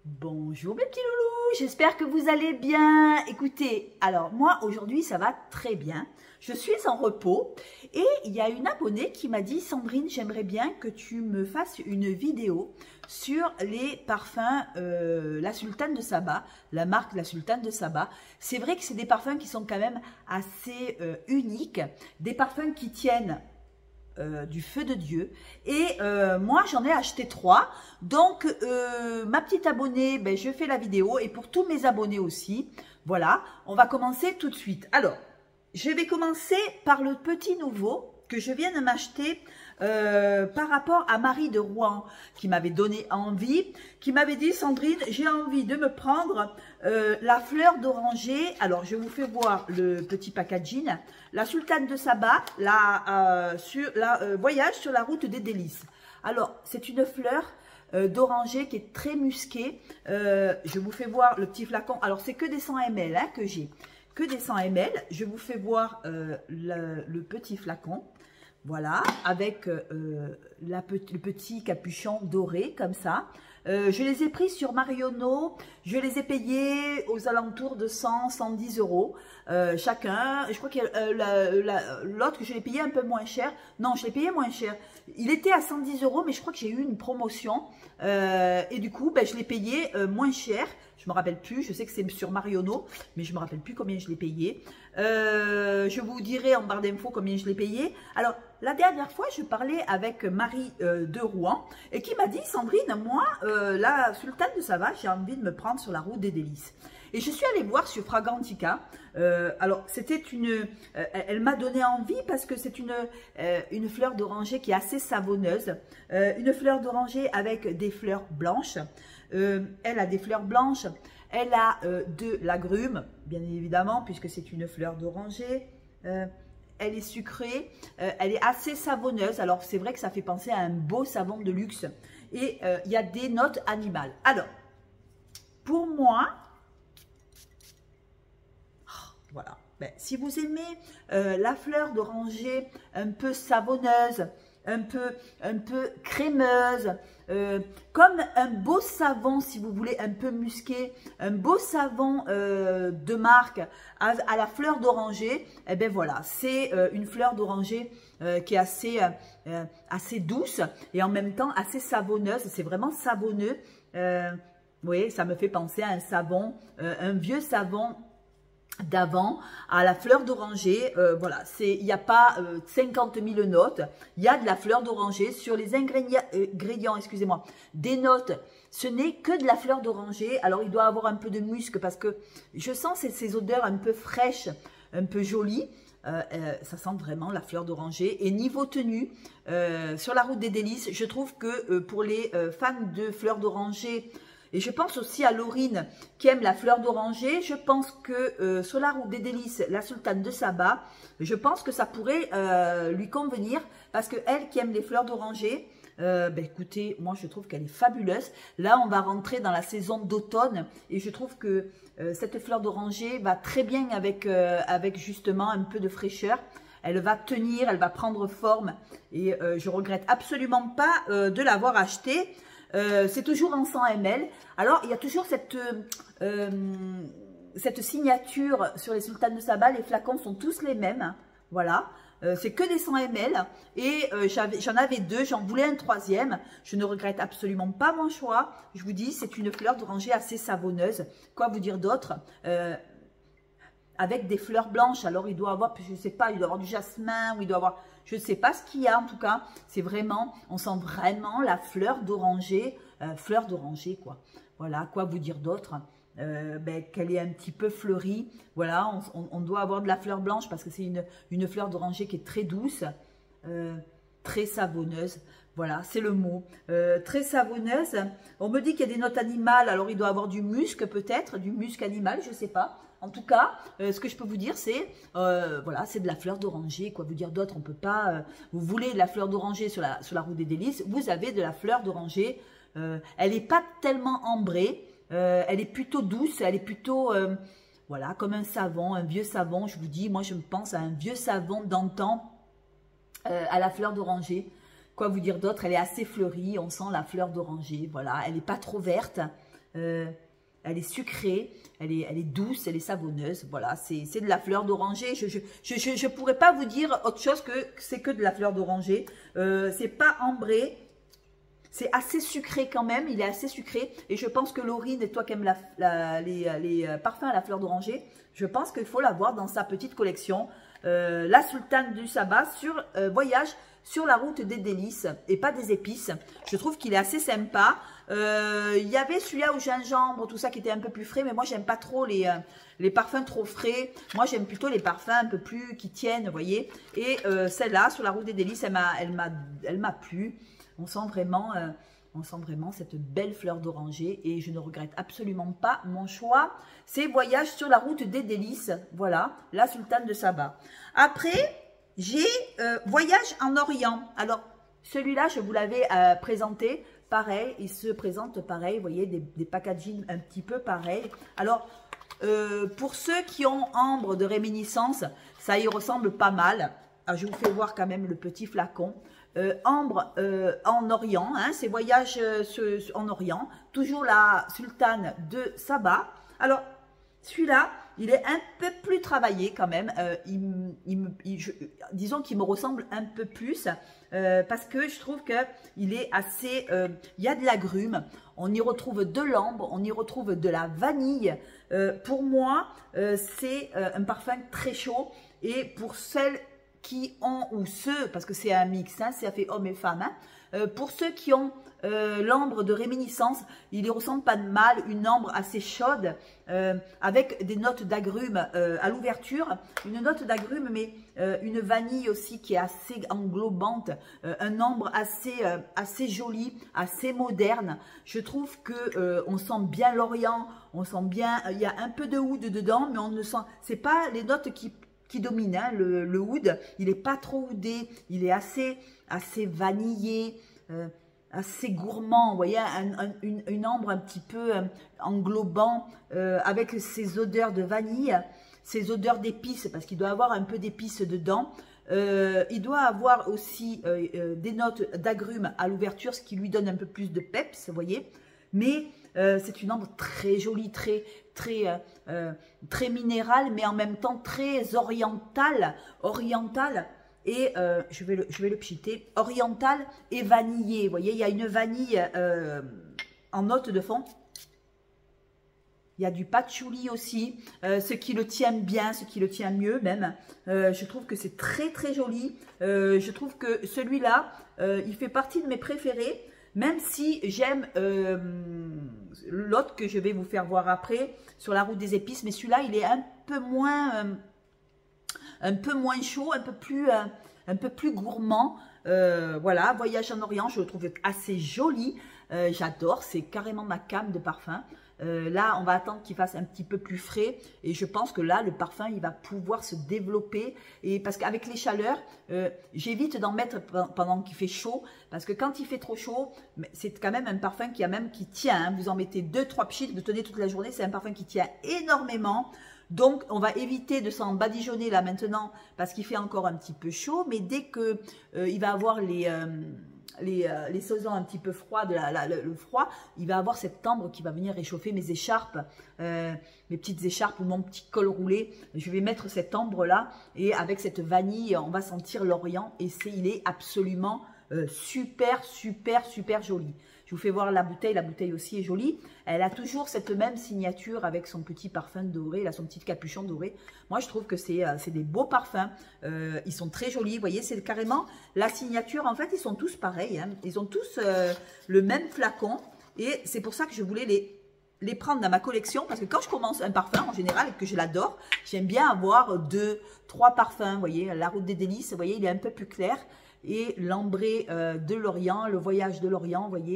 Bonjour mes petits loulous, j'espère que vous allez bien. Écoutez, alors moi aujourd'hui ça va très bien. Je suis en repos et il y a une abonnée qui m'a dit: Sandrine, j'aimerais bien que tu me fasses une vidéo sur les parfums La Sultane de Saba, la marque La Sultane de Saba. C'est vrai que c'est des parfums qui sont quand même assez uniques, des parfums qui tiennent du feu de Dieu, et moi j'en ai acheté 3, donc ma petite abonnée, ben, je fais la vidéo, et pour tous mes abonnés aussi. Voilà, on va commencer tout de suite. Alors je vais commencer par le petit nouveau que je viens de m'acheter par rapport à Marie de Rouen, qui m'avait donné envie, qui m'avait dit: Sandrine, j'ai envie de me prendre la fleur d'oranger. Alors je vous fais voir le petit packaging. La Sultane de Saba, voyage sur la route des délices. Alors c'est une fleur d'oranger qui est très musquée. Je vous fais voir le petit flacon. Alors c'est que des 100 ml hein, que j'ai, que des 100 ml. Je vous fais voir le petit flacon. Voilà, avec le petit capuchon doré comme ça. Je les ai pris sur Marionneau. Je les ai payés aux alentours de 100-110 euros chacun. Je crois que l'autre que je l'ai payé un peu moins cher. Non, je l'ai payé moins cher. Il était à 110 euros, mais je crois que j'ai eu une promotion. Et du coup, ben, je l'ai payé moins cher. Je me rappelle plus, je sais que c'est sur Marionneau, mais je me rappelle plus combien je l'ai payé. Je vous dirai en barre d'infos combien je l'ai payé. Alors, la dernière fois, je parlais avec Marie de Rouen et qui m'a dit: Sandrine, moi, la Sultane de Saba, j'ai envie de me prendre sur la route des délices. Et je suis allée voir sur Fragrantica. Alors, c'était elle m'a donné envie parce que c'est une fleur d'oranger qui est assez savonneuse. Une fleur d'oranger avec des fleurs blanches. Elle a des fleurs blanches. Elle a de l'agrumes, bien évidemment, puisque c'est une fleur d'oranger. Elle est sucrée. Elle est assez savonneuse. Alors, c'est vrai que ça fait penser à un beau savon de luxe. Et il y a des notes animales. Alors, pour moi... Voilà. Ben, si vous aimez la fleur d'oranger un peu savonneuse, un peu crémeuse, comme un beau savon, si vous voulez, un peu musqué, un beau savon de marque à la fleur d'oranger, et bien voilà, c'est une fleur d'oranger qui est assez douce et en même temps assez savonneuse. C'est vraiment savonneux. Oui, ça me fait penser à un savon, un vieux savon d'avant, à la fleur d'oranger. Voilà, il n'y a pas 50 000 notes, il y a de la fleur d'oranger sur les ingrédients, excusez-moi, des notes. Ce n'est que de la fleur d'oranger. Alors il doit avoir un peu de musc parce que je sens ces odeurs un peu fraîches, un peu jolies. Ça sent vraiment la fleur d'oranger. Et niveau tenue, sur la route des délices, je trouve que pour les fans de fleurs d'oranger, et je pense aussi à Laurine qui aime la fleur d'oranger, je pense que sur la route des délices, la Sultane de Saba, je pense que ça pourrait lui convenir, parce que elle qui aime les fleurs d'oranger, ben écoutez, moi je trouve qu'elle est fabuleuse. Là on va rentrer dans la saison d'automne et je trouve que cette fleur d'oranger va très bien avec justement un peu de fraîcheur. Elle va tenir, elle va prendre forme et je regrette absolument pas de l'avoir achetée. C'est toujours en 100 ml. Alors, il y a toujours cette signature sur les Sultanes de Saba. Les flacons sont tous les mêmes. Hein. Voilà. C'est que des 100 ml. Et j'en avais 2. J'en voulais un 3e. Je ne regrette absolument pas mon choix. Je vous dis, c'est une fleur d'oranger assez savonneuse. Quoi vous dire d'autre avec des fleurs blanches. Alors, il doit avoir, je ne sais pas, il doit avoir du jasmin, ou il doit avoir, je ne sais pas ce qu'il y a en tout cas. C'est vraiment, on sent vraiment la fleur d'oranger, quoi. Voilà, quoi vous dire d'autre ben, qu'elle est un petit peu fleurie. Voilà, on doit avoir de la fleur blanche parce que c'est une fleur d'oranger qui est très douce, très savonneuse. Voilà, c'est le mot. Très savonneuse. On me dit qu'il y a des notes animales, alors il doit avoir du musc peut-être, du musc animal, je ne sais pas. En tout cas, ce que je peux vous dire, c'est voilà, c'est de la fleur d'oranger. Quoi vous dire d'autre? On peut pas. Vous voulez de la fleur d'oranger sur la route des délices, vous avez de la fleur d'oranger. Elle n'est pas tellement ambrée, elle est plutôt douce, elle est plutôt voilà, comme un savon, un vieux savon. Je vous dis, moi je me pense à un vieux savon d'antan à la fleur d'oranger. Quoi vous dire d'autre? Elle est assez fleurie, on sent la fleur d'oranger. Voilà, elle n'est pas trop verte. Elle est sucrée, elle est douce, elle est savonneuse. Voilà, c'est de la fleur d'oranger. Je pourrais pas vous dire autre chose que c'est que de la fleur d'oranger. C'est pas ambré. C'est assez sucré quand même, il est assez sucré. Et je pense que Laurine, et toi qui aimes les parfums à la fleur d'oranger, je pense qu'il faut l'avoir dans sa petite collection. La Sultane du Sabbat sur voyage sur la route des délices et pas des épices. Je trouve qu'il est assez sympa. Il y avait celui-là au gingembre, tout ça qui était un peu plus frais, mais moi j'aime pas trop les parfums trop frais. Moi j'aime plutôt les parfums un peu plus qui tiennent, vous voyez. Et celle-là sur la route des délices, elle m'a plu. On sent vraiment cette belle fleur d'oranger et je ne regrette absolument pas mon choix. C'est Voyage sur la route des délices. Voilà, la Sultane de Sabbat. Après, j'ai Voyage en Orient. Alors, celui-là, je vous l'avais présenté. Pareil, il se présente pareil. Vous voyez, des packaging un petit peu pareil. Alors, pour ceux qui ont ambre de réminiscence, ça y ressemble pas mal. Alors, je vous fais voir quand même le petit flacon. Ambre en Orient, hein, c'est Voyage en Orient, toujours la Sultane de Sabbat. Alors, celui-là, il est un peu plus travaillé quand même, disons qu'il me ressemble un peu plus, parce que je trouve qu'il est assez, il y a de l'agrumes, on y retrouve de l'ambre, on y retrouve de la vanille. Pour moi, c'est un parfum très chaud, et pour celles qui ont, ou ceux, parce que c'est un mix, hein, ça fait hommes et femmes, hein, pour ceux qui ont l'ambre de réminiscence, il y ressemble pas de mal, une ambre assez chaude, avec des notes d'agrumes à l'ouverture, une note d'agrumes, mais une vanille aussi qui est assez englobante, un ambre assez joli, assez moderne. Je trouve que on sent bien l'Orient, on sent bien, il y a un peu de oud dedans, mais on ne sent, c'est pas les notes qui domine, hein, le oud, il n'est pas trop oudé, il est assez vanillé, assez gourmand, vous voyez, une ambre un petit peu englobant, avec ses odeurs de vanille, ses odeurs d'épices, parce qu'il doit avoir un peu d'épices dedans. Il doit avoir aussi des notes d'agrumes à l'ouverture, ce qui lui donne un peu plus de peps, vous voyez, mais c'est une ambre très jolie, très minérale, mais en même temps très orientale, et je vais le pchiter, orientale et vanillée. Vous voyez, il y a une vanille en note de fond. Il y a du patchouli aussi, ce qui le tient bien, ce qui le tient mieux même. Je trouve que c'est très joli. Je trouve que celui-là, il fait partie de mes préférés. Même si j'aime l'autre que je vais vous faire voir après, sur la route des épices, mais celui-là, il est un peu moins chaud, un peu plus gourmand. Voilà, Voyage en Orient, je le trouve assez joli. J'adore, c'est carrément ma came de parfum. Là, on va attendre qu'il fasse un petit peu plus frais et je pense que là, le parfum, il va pouvoir se développer. Et parce qu'avec les chaleurs, j'évite d'en mettre pendant qu'il fait chaud parce que quand il fait trop chaud, c'est quand même un parfum qui tient. Hein. Vous en mettez 2-3 pchits, vous tenez toute la journée, c'est un parfum qui tient énormément. Donc, on va éviter de s'en badigeonner là maintenant parce qu'il fait encore un petit peu chaud. Mais dès que il va avoir les saisons un petit peu froides, le froid, il va avoir cette ambre qui va venir réchauffer mes écharpes, mes petites écharpes ou mon petit col roulé. Je vais mettre cette ambre là et avec cette vanille, on va sentir l'Orient et il est absolument super joli. Je vous fais voir la bouteille aussi est jolie. Elle a toujours cette même signature avec son petit parfum doré, là, son petit capuchon doré. Moi, je trouve que c'est des beaux parfums. Ils sont très jolis. Vous voyez, c'est carrément la signature. En fait, ils sont tous pareils. Hein. Ils ont tous le même flacon. Et c'est pour ça que je voulais les prendre dans ma collection. Parce que quand je commence un parfum, en général, et que je l'adore, j'aime bien avoir 2-3 parfums. Vous voyez, la route des délices, vous voyez, il est un peu plus clair. Et l'ambré de l'Orient, le Voyage de l'Orient, vous voyez.